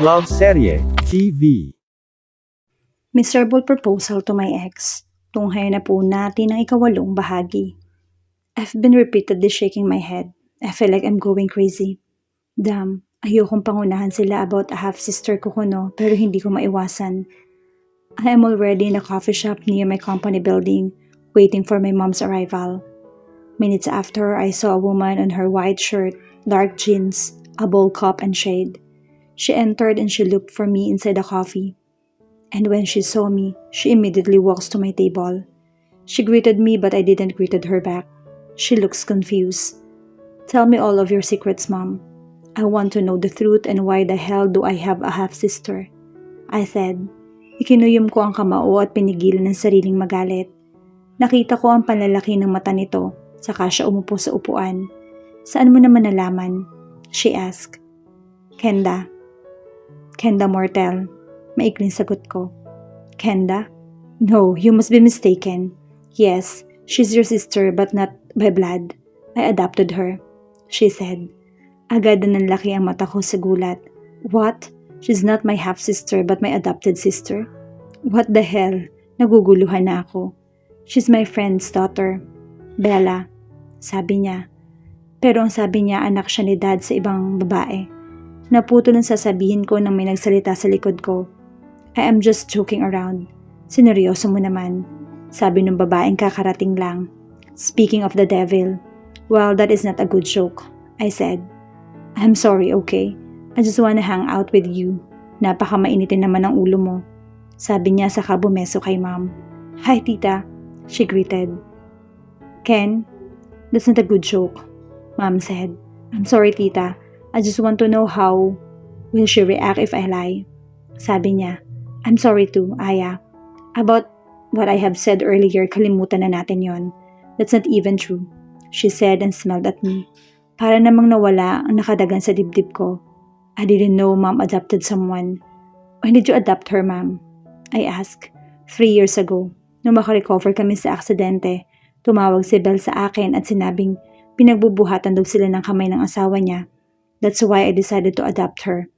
Love Serye TV. Miserable proposal to my ex. Tunghay na po natin ang ikawalong bahagi. I've been repeatedly shaking my head. I feel like I'm going crazy. Damn, ayokong pangunahan sila about a half-sister ko kuno pero hindi ko maiwasan. I am already in a coffee shop near my company building, waiting for my mom's arrival. Minutes after, I saw a woman on her white shirt, dark jeans, a bowl cup and shade. She entered and she looked for me inside the coffee. And when she saw me, she immediately walks to my table. She greeted me but I didn't greeted her back. She looks confused. Tell me all of your secrets, Mom. I want to know the truth and why the hell do I have a half-sister? I said. Ikinuyom ko ang kamao at pinigilan ng sariling magalit. Nakita ko ang panlalaki ng mata nito, saka siya umupo sa upuan. Saan mo naman nalaman? She asked. Kenda Mortel. Maikling sagot ko. Kenda? No, you must be mistaken. Yes, she's your sister but not by blood. I adopted her, she said. Agad na nanlaki ang mata ko sa gulat. What? She's not my half-sister but my adopted sister? What the hell? Naguguluhan na ako. She's my friend's daughter. Bella, sabi niya. Pero ang sabi niya anak siya ni Dad sa ibang babae. Naputo ng sasabihin ko nang may nagsalita sa likod ko. I am just joking around. Sineryoso mo naman. Sabi ng babaeng kakarating lang. Speaking of the devil. Well, that is not a good joke, I said. I'm sorry, okay? I just wanna hang out with you. Napakamainitin naman ang ulo mo. Sabi niya saka bumeso kay Mom. Hi, Tita, she greeted. Ken, that's not a good joke, Mom said. I'm sorry, Tita. I just want to know how will she react if I lie. Sabi niya, I'm sorry too, Aya. About what I have said earlier, kalimutan na natin yon. That's not even true, she said and smiled at me. Para namang nawala ang nakadagan sa dibdib ko. I didn't know Mom adopted someone. When did you adopt her, Mom? I asked. 3 years ago. Nung makarecover kami sa aksidente, tumawag si Belle sa akin at sinabing pinagbubuhatan daw sila ng kamay ng asawa niya. That's why I decided to adopt her.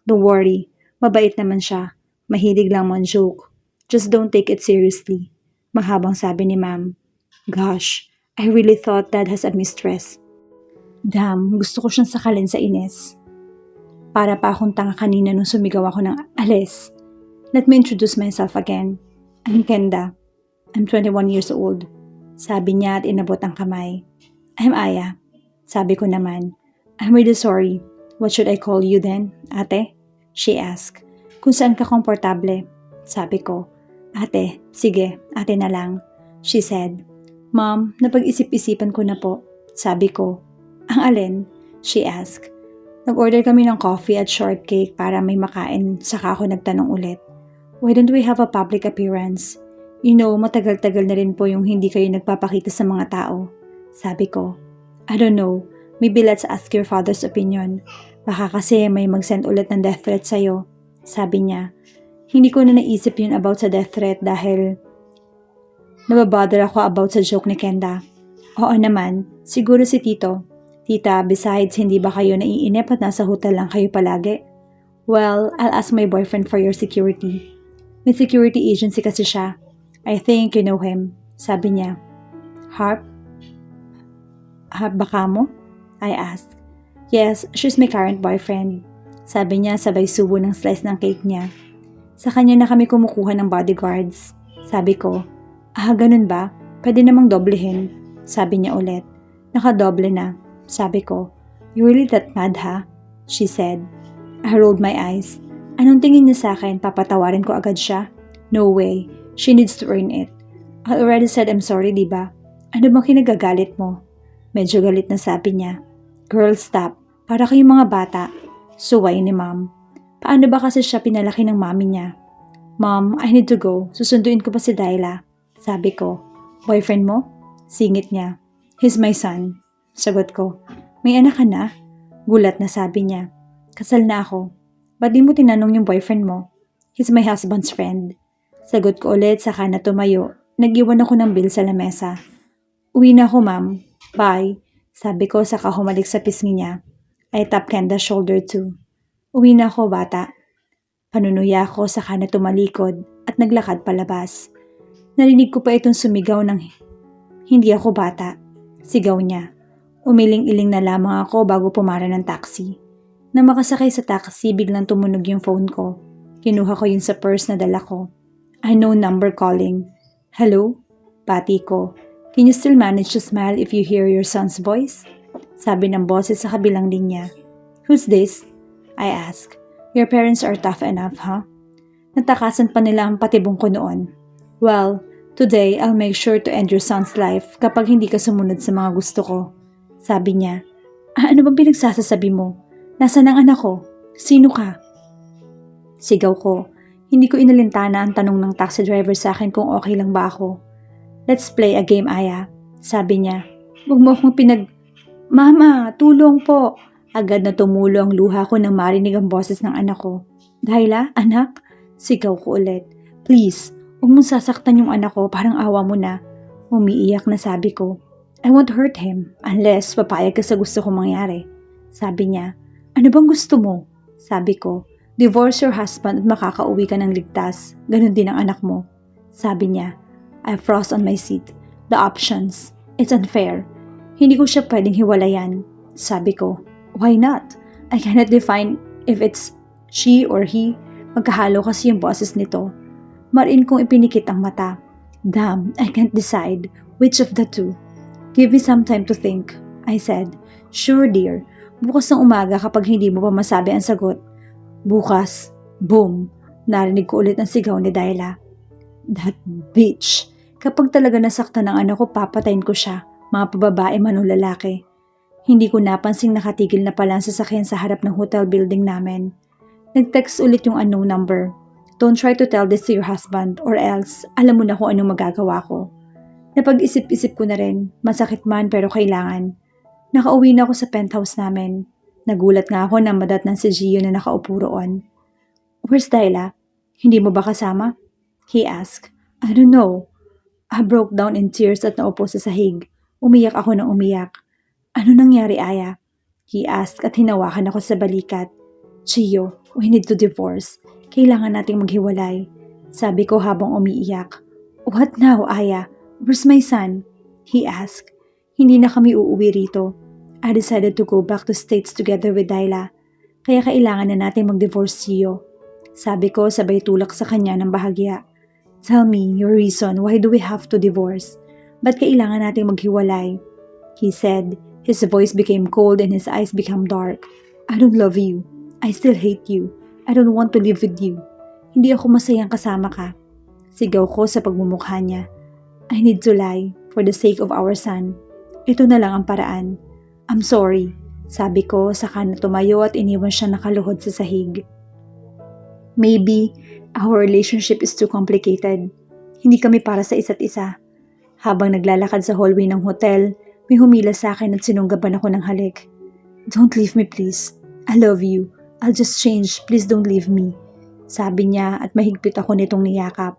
Don't worry, mabait naman siya. Mahilig lang mo joke. Just don't take it seriously. Mahabang sabi ni Ma'am. Gosh, I really thought Dad has a mistress. Damn, gusto ko siyang sakalin sa Ines. Para pa akong tanga kanina nung sumigaw ako ng alis. Let me introduce myself again. I'm Kenda. I'm 21 years old. Sabi niya at inabot ang kamay. I'm Aya. Sabi ko naman. I'm really sorry. What should I call you then, ate? She asked. Kung saan ka komportable? Sabi ko. Ate, sige, ate na lang. She said. Mom, napag-isip-isipan ko na po. Sabi ko. Ang alin? She asked. Nag-order kami ng coffee at shortcake para may makain, saka ako nagtanong ulit. Why don't we have a public appearance? You know, matagal-tagal na rin po yung hindi kayo nagpapakita sa mga tao. Sabi ko. I don't know. Maybe let's ask your father's opinion. Baka kasi may mag-send ulit ng death threat sa'yo. Sabi niya. Hindi ko na naisip yun about sa death threat dahil nababother ako about sa joke ni Kenda. Oo naman, siguro si Tito. Tita, besides, hindi ba kayo naiinip at nasa hotel lang kayo palagi? Well, I'll ask my boyfriend for your security. May security agency kasi siya. I think you know him. Sabi niya. Harp? Harp baka mo? I asked. Yes, she's my current boyfriend. Sabi niya sabay subo ng slice ng cake niya. Sa kanya na kami kumukuha ng bodyguards. Sabi ko, ganun ba? Pwede namang doblehin. Sabi niya ulit. Nakadoble na. Sabi ko, you really that mad ha? She said. I rolled my eyes. Anong tingin niya sa akin? Papatawarin ko agad siya? No way. She needs to earn it. I already said I'm sorry, diba? Ano bang kinagagalit mo? Medyo galit na sabi niya. Girl, stop. Para kayong mga bata. Suway ni Mom. Paano ba kasi siya pinalaki ng mami niya? Mom, I need to go. Susunduin ko pa si Dayla. Sabi ko. Boyfriend mo? Singit niya. He's my son. Sagot ko. May anak ka na? Gulat na sabi niya. Kasal na ako. Ba't di mo tinanong yung boyfriend mo? He's my husband's friend. Sagot ko ulit saka na tumayo. Nag-iwan ako ng bill sa lamesa. Uwi na ako, Ma'am. Bye. Sabi ko saka humalik sa pisngi niya. I tapped Kenda's shoulder too. Uwi na ako, bata. Panunuya ko saka na tumalikod at naglakad palabas. Narinig ko pa itong sumigaw ng hindi ako bata. Sigaw niya. Umiling-iling na lamang ako bago pumara ng taxi. Nang makasakay sa taxi, biglang tumunog yung phone ko. Kinuha ko yun sa purse na dala ko. Unknown number calling. Hello? Pati ko. Can you still manage to smile if you hear your son's voice? Sabi ng boses sa kabilang linya. Who's this? I asked. Your parents are tough enough, huh? Natakasan pa nila ang patibong ko noon. Well, today I'll make sure to end your son's life kapag hindi ka sumunod sa mga gusto ko. Sabi niya. Ano bang pinagsasasabi mo? Nasaan ang anak ko? Sino ka? Sigaw ko. Hindi ko inalintana ang tanong ng taxi driver sa akin kung okay lang ba ako. Let's play a game, Aya. Sabi niya. Huwag mo akong Mama, tulong po. Agad na tumulo ang luha ko nang marinig ang boses ng anak ko. Dahila, anak? Sigaw ko ulit. Please, huwag mong sasaktan yung anak ko, parang awa mo na. Umiiyak na sabi ko. I won't hurt him unless papayag ka sa gusto kong mangyari. Sabi niya, ano bang gusto mo? Sabi ko, divorce your husband at makakauwi ka ng ligtas. Ganon din ang anak mo. Sabi niya, I froze on my seat. The options. It's unfair. Hindi ko siya pwedeng hiwalayan. Sabi ko, why not? I cannot define if it's she or he. Magkahalo kasi yung boses nito. Marin kong ipinikit ang mata. Damn, I can't decide which of the two. Give me some time to think, I said. Sure dear, bukas ng umaga kapag hindi mo pa masabi ang sagot. Bukas, boom, narinig ko ulit ang sigaw ni Dayla. That bitch. Kapag talaga nasaktan ng anak ko, papatayin ko siya, mga pababae man o lalaki. Hindi ko napansing nakatigil na pala ang sasakyan sa harap ng hotel building namin. Nag-text ulit yung unknown number. Don't try to tell this to your husband or else alam mo na kung anong magagawa ko. Napag-isip-isip ko na rin, masakit man pero kailangan. Nakauwi na ako sa penthouse namin. Nagulat nga ako nang madatnan si Gio na nakaupo roon. Where's Dayla? Hindi mo ba kasama? He asked. I don't know. I broke down in tears at naupo sa sahig. Umiyak ako ng umiyak. Ano nangyari, Aya? He asked at hinawakan ako sa balikat. Gio, we need to divorce. Kailangan nating maghiwalay. Sabi ko habang umiiyak. What now, Aya? Where's my son? He asked. Hindi na kami uuwi rito. I decided to go back to States together with Dayla. Kaya kailangan na nating mag-divorce, Gio. Sabi ko sabay tulak sa kanya ng bahagya. Tell me your reason why do we have to divorce? Ba't kailangan nating maghiwalay? He said. His voice became cold and his eyes became dark. I don't love you. I still hate you. I don't want to live with you. Hindi ako masayang kasama ka. Sigaw ko sa pagmumukha niya. I need to lie for the sake of our son. Ito na lang ang paraan. I'm sorry. Sabi ko saka na tumayo at iniwan siya nakaluhod sa sahig. Maybe our relationship is too complicated. Hindi kami para sa isa't isa. Habang naglalakad sa hallway ng hotel, may humila sa akin at sinunggaban ako ng halik. Don't leave me please. I love you. I'll just change. Please don't leave me. Sabi niya at mahigpit ako nitong niyakap.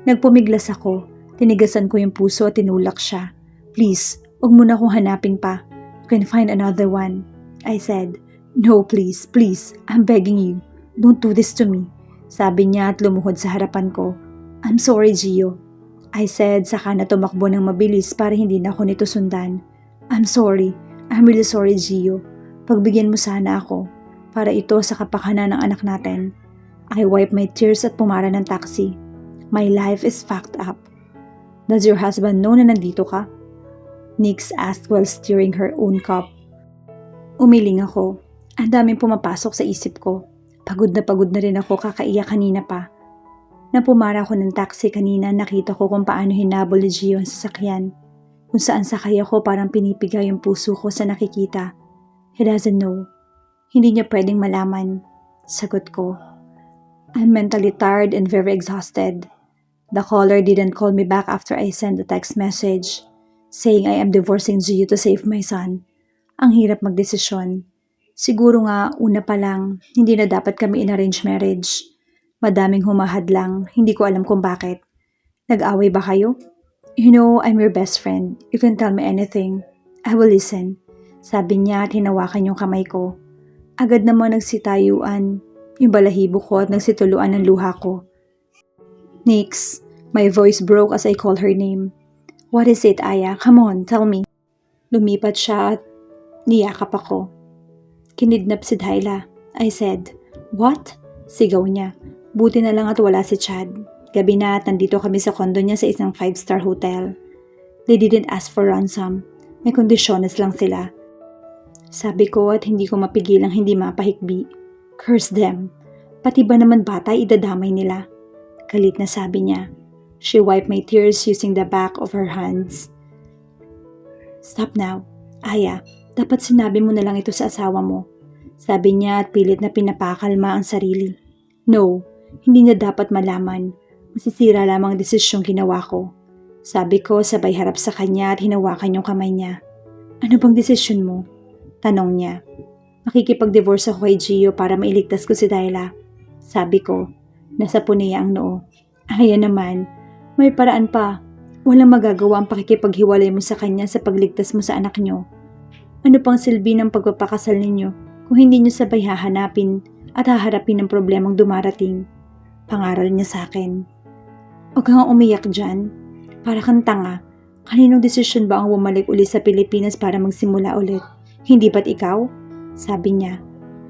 Nagpumiglas ako. Tinigasan ko yung puso at tinulak siya. Please, huwag mo na akong hanapin pa. You can find another one. I said, no please, please. I'm begging you. Don't do this to me. Sabi niya at lumuhod sa harapan ko. I'm sorry, Gio. I said saka na tumakbo ng mabilis para hindi na ako nito sundan. I'm sorry. I'm really sorry, Gio. Pagbigyan mo sana ako. Para ito sa kapakanan ng anak natin. I wiped my tears at pumara ng taxi. My life is fucked up. Does your husband know na nandito ka? Nix asked while stirring her own cup. Umiling ako. Ang daming pumapasok sa isip ko. Pagod na rin ako kakaiyak kanina pa. Nang pumara ako ng taxi kanina, nakita ko kung paano hinabol ni Gio ang sasakyan. Kung saan sakay ako parang pinipigay yung puso ko sa nakikita. He doesn't know. Hindi niya pwedeng malaman. Sagot ko. I'm mentally tired and very exhausted. The caller didn't call me back after I sent the text message saying I am divorcing Gio to save my son. Ang hirap magdesisyon. Siguro nga una pa lang, hindi na dapat kami in arranged marriage. Madaming humahad lang, hindi ko alam kung bakit. Nag-away ba kayo? You know, I'm your best friend. You can tell me anything. I will listen. Sabi niya at hinawakan yung kamay ko. Agad namang nagsitayuan. Yung balahibo ko at nagsituluan ng luha ko. Nix, my voice broke as I called her name. What is it, Aya? Come on, tell me. Lumipat siya at niyakap ako. Kinidnap si Dhyla. I said, What? Sigaw niya. Buti na lang at wala si Chad. Gabi na at nandito kami sa kondo niya sa isang 5-star hotel. They didn't ask for ransom. May kondisyones lang sila. Sabi ko at hindi ko mapigilang hindi mapahikbi. Curse them. Pati ba naman bata idadamay nila? Galit na sabi niya. She wiped my tears using the back of her hands. Stop now. Aya, dapat sinabi mo na lang ito sa asawa mo. Sabi niya at pilit na pinapakalma ang sarili. No, hindi niya dapat malaman. Masisira lamang ang desisyong ginawa ko. Sabi ko sabay harap sa kanya at hinawakan yung kamay niya. Ano bang desisyon mo? Tanong niya. Makikipag-divorce ako kay Gio para mailigtas ko si Dhyla. Sabi ko, nasapo niya ang noo. Aya naman, may paraan pa. Walang magagawa ang pakikipaghiwalay mo sa kanya sa pagligtas mo sa anak niyo. Ano pang silbi ng pagpapakasal ninyo kung hindi niyo sabay hahanapin at haharapin ang problemang dumarating? Pangaral niya sa akin. Huwag kang umiyak dyan. Para kang tanga. Kaninong desisyon ba ang bumalik uli sa Pilipinas para magsimula ulit? Hindi ba't ikaw? Sabi niya.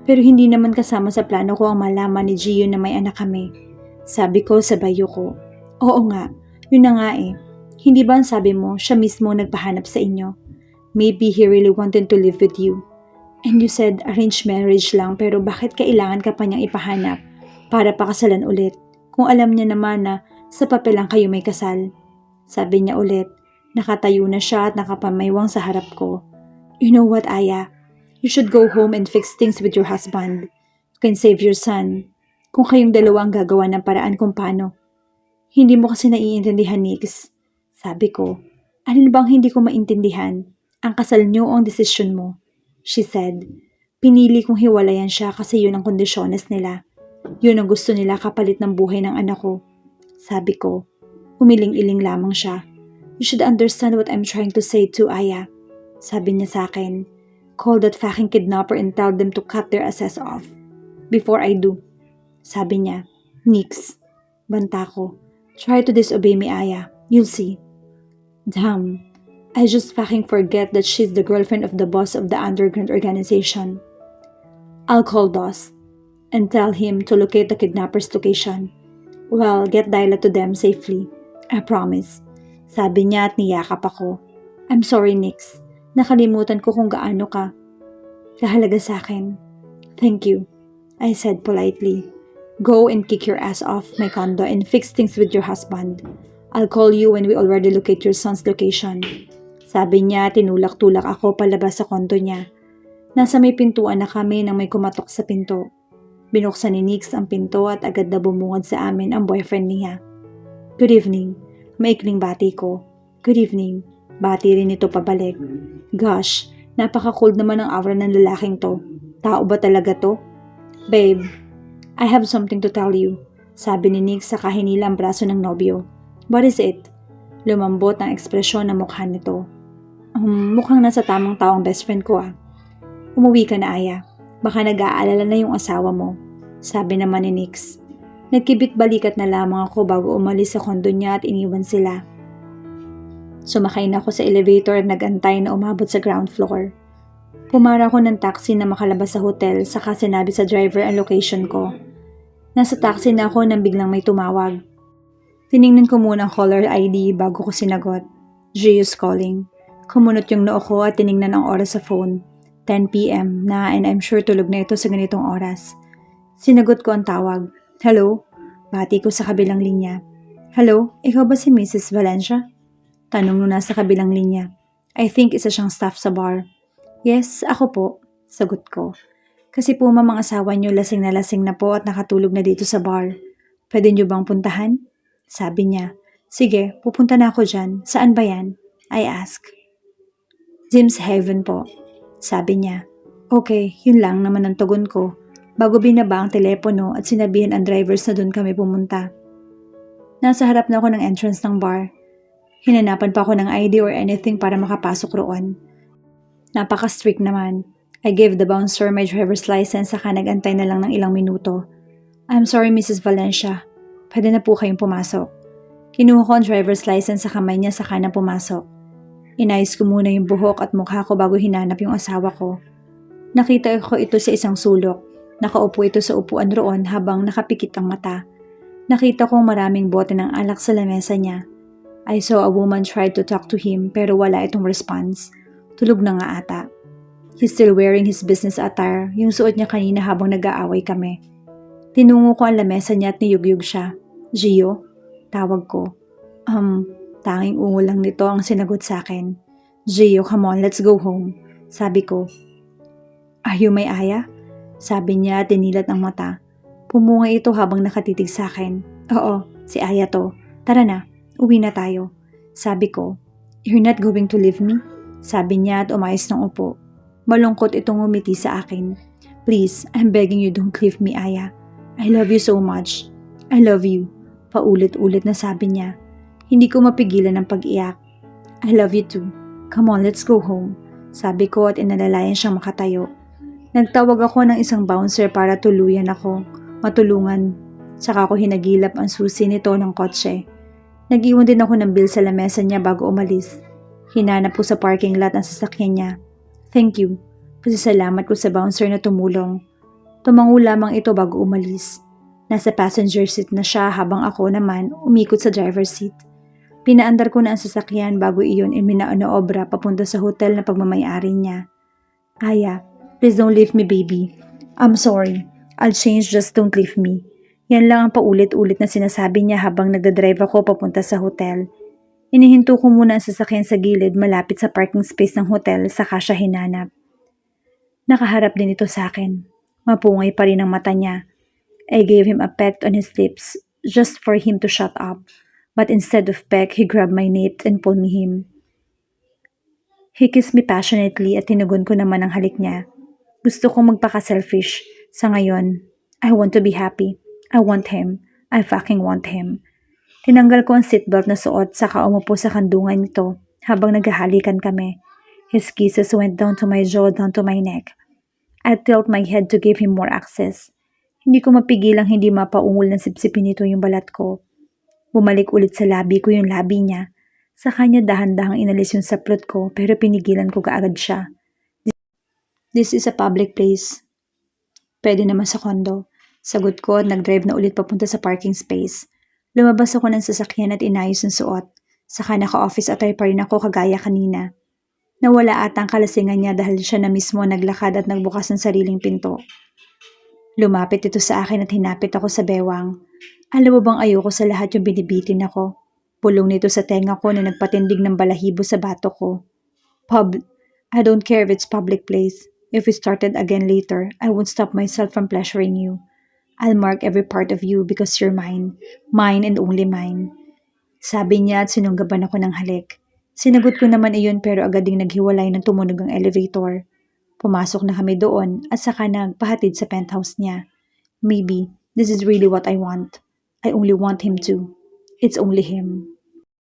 Pero hindi naman kasama sa plano ko ang malaman ni Gio na may anak kami. Sabi ko sa bayo ko. Oo nga, yun na nga eh. Hindi ba ang sabi mo, siya mismo nagpahanap sa inyo? Maybe he really wanted to live with you. And you said arranged marriage lang pero bakit kailangan ka pa niyang ipahanap para pakasalan ulit kung alam niya naman na sa papel lang kayo may kasal? Sabi niya ulit, nakatayo na siya at nakapamaywang sa harap ko. You know what, Aya? You should go home and fix things with your husband. You can save your son. Kung kayong dalawa ang gagawa ng paraan kung paano. Hindi mo kasi naiintindihan, Nix. Sabi ko, alin bang hindi ko maintindihan? Ang kasal niyo o ang desisyon mo? She said, pinili kong hiwalayan siya kasi yun ang kondisyones nila. Yun ang gusto nila kapalit ng buhay ng anak ko. Sabi ko, umiling-iling lamang siya. You should understand what I'm trying to say to Aya. Sabi niya sa akin, call that fucking kidnapper and tell them to cut their asses off. Before I do. Sabi niya, Nix. Banta ko. Try to disobey me, Aya. You'll see. Damn. I just fucking forget that she's the girlfriend of the boss of the underground organization. I'll call Boss and tell him to locate the kidnapper's location. Well, get Dhyla to them safely. I promise. Sabi niya at niyakap ako. I'm sorry, Nix. Nakalimutan ko kung gaano ka kahalaga sa akin. Thank you, I said politely. Go and kick your ass off my condo and fix things with your husband. I'll call you when we already locate your son's location. Sabi niya, tinulak-tulak ako palabas sa kondo niya. Nasa may pintuan na kami nang may kumatok sa pinto. Binuksan ni Nix ang pinto at agad na bumungad sa amin ang boyfriend niya. Good evening. Maikling bati ko. Good evening. Bati rin ito pabalik. Gosh, napaka-cold naman ang aura ng lalaking to. Tao ba talaga to? Babe, I have something to tell you. Sabi ni Nix sa kahinila ang braso ng nobyo. What is it? Lumambot ang ekspresyon ng mukha nito. Mukhang nasa tamang tao ang best friend ko ah. Umuwi ka na, Aya. Baka nag-aalala na yung asawa mo. Sabi naman ni Nix. Nagkibit-balikat na lamang ako bago umalis sa kondo niya at iniwan sila. Sumakay na ako sa elevator at nagantay na umabot sa ground floor. Pumara ako ng taxi na makalabas sa hotel saka sinabi sa driver ang location ko. Nasa taxi na ako nang biglang may tumawag. Tiningnan ko muna ang caller ID bago ko sinagot. Gio's calling. Kumunot yung noo ko at tiningnan ang oras sa phone. 10 p.m. na and I'm sure tulog na ito sa ganitong oras. Sinagot ko ang tawag. Hello? Bati ko sa kabilang linya. Hello? Ikaw ba si Mrs. Valencia? Tanong nung nasa kabilang linya. I think isa siyang staff sa bar. Yes, ako po. Sagot ko. Kasi po mamang asawa niyo lasing na po at nakatulog na dito sa bar. Pwede niyo bang puntahan? Sabi niya. Sige, pupunta na ako dyan. Saan ba yan? I ask. Jim's Heaven po. Sabi niya. Okay, yun lang naman ang tugon ko. Bago binaba ang telepono at sinabihan ang drivers na doon kami pumunta. Nasa harap na ako ng entrance ng bar. Hinanapan pa ako ng ID or anything para makapasok roon. Napaka-strict naman. I gave the bouncer my driver's license saka nag-antay na lang ng ilang minuto. I'm sorry, Mrs. Valencia. Pwede na po kayong pumasok. Kinuha ko ang driver's license sa kamay niya saka na pumasok. Inayos ko muna yung buhok at mukha ko bago hinanap yung asawa ko. Nakita ko ito sa isang sulok. Nakaupo ito sa upuan roon habang nakapikit ang mata. Nakita kong maraming bote ng alak sa lamesa niya. I saw a woman try to talk to him pero wala itong response. Tulog na nga ata. He's still wearing his business attire, yung suot niya kanina habang nag-aaway kami. Tinungo ko ang lamesa niya at niyugyug siya. Gio? Tawag ko. Tanging ungo lang nito ang sinagot sa akin. Gio, come on, let's go home. Sabi ko. Are you my aya? Sabi niya at dinilat ang mata. Pumunga ito habang nakatitig sa akin. Oo, si Aya to. Tara na, uwi na tayo. Sabi ko, you're not going to leave me? Sabi niya at umayos ng upo. Malungkot itong umiti sa akin. Please, I'm begging you don't leave me, Aya. I love you so much. I love you. Paulit-ulit na sabi niya. Hindi ko mapigilan ang pag-iyak. I love you too. Come on, let's go home. Sabi ko at inalalayan siyang makatayo. Nagtawag ako ng isang bouncer para tuluyan ako. Matulungan. Saka ko hinagilap ang susi nito ng kotse. Nag-iwan din ako ng bill sa lamesa niya bago umalis. Hinanap ko sa parking lot ang sasakyan niya. Thank you. Pasasalamat ko sa bouncer na tumulong. Tumango lamang ito bago umalis. Nasa passenger seat na siya habang ako naman umikot sa driver's seat. Pinaandar ko na ang sasakyan bago iyon iminaanoobra papunta sa hotel na pagmamayari niya. Aya, please don't leave me, baby. I'm sorry. I'll change, just don't leave me. Yan lang ang paulit-ulit na sinasabi niya habang nagdadrive ako papunta sa hotel. Inihinto ko muna ang sasakyan sa gilid malapit sa parking space ng hotel saka siya hinanap. Nakaharap din ito sa akin. Mapungay pa rin ang mata niya. I gave him a peck on his lips just for him to shut up. But instead of peck, he grabbed my nape and pulled me him. He kissed me passionately at tinugon ko naman ang halik niya. Gusto kong magpaka-selfish. Sa ngayon, I want to be happy. I want him. I fucking want him. Tinanggal ko ang seatbelt na suot saka umupo sa kandungan nito habang naghahalikan kami. His kisses went down to my jaw, down to my neck. I tilt my head to give him more access. Hindi ko mapigilang hindi mapaungol ng sipsipin nito yung balat ko. Bumalik ulit sa labi ko yung labi niya. Sa kanya dahan-dahang inalis yung saplot ko pero pinigilan ko kaagad siya. This is a public place. Pwede naman sa kondo. Sagot ko at nag-drive na ulit papunta sa parking space. Lumabas ako ng sasakyan at inayos ng suot. Saka naka-office attire pa rin ako kagaya kanina. Nawala ata ang kalasingan niya dahil siya na mismo naglakad at nagbukas ng sariling pinto. Lumapit ito sa akin at hinapit ako sa bewang. Alam mo bang ayoko sa lahat yung binibitin ako? Pulong nito sa tenga ko na nagpatindig ng balahibo sa bato ko. I don't care if it's public place. If we started again later, I won't stop myself from pleasuring you. I'll mark every part of you because you're mine. Mine and only mine. Sabi niya at sinunggaban ako ng halik. Sinagot ko naman iyon pero agad ding naghiwalay ng tumunog ang elevator. Pumasok na kami doon at saka nagpahatid sa penthouse niya. Maybe this is really what I want. I only want him to. It's only him.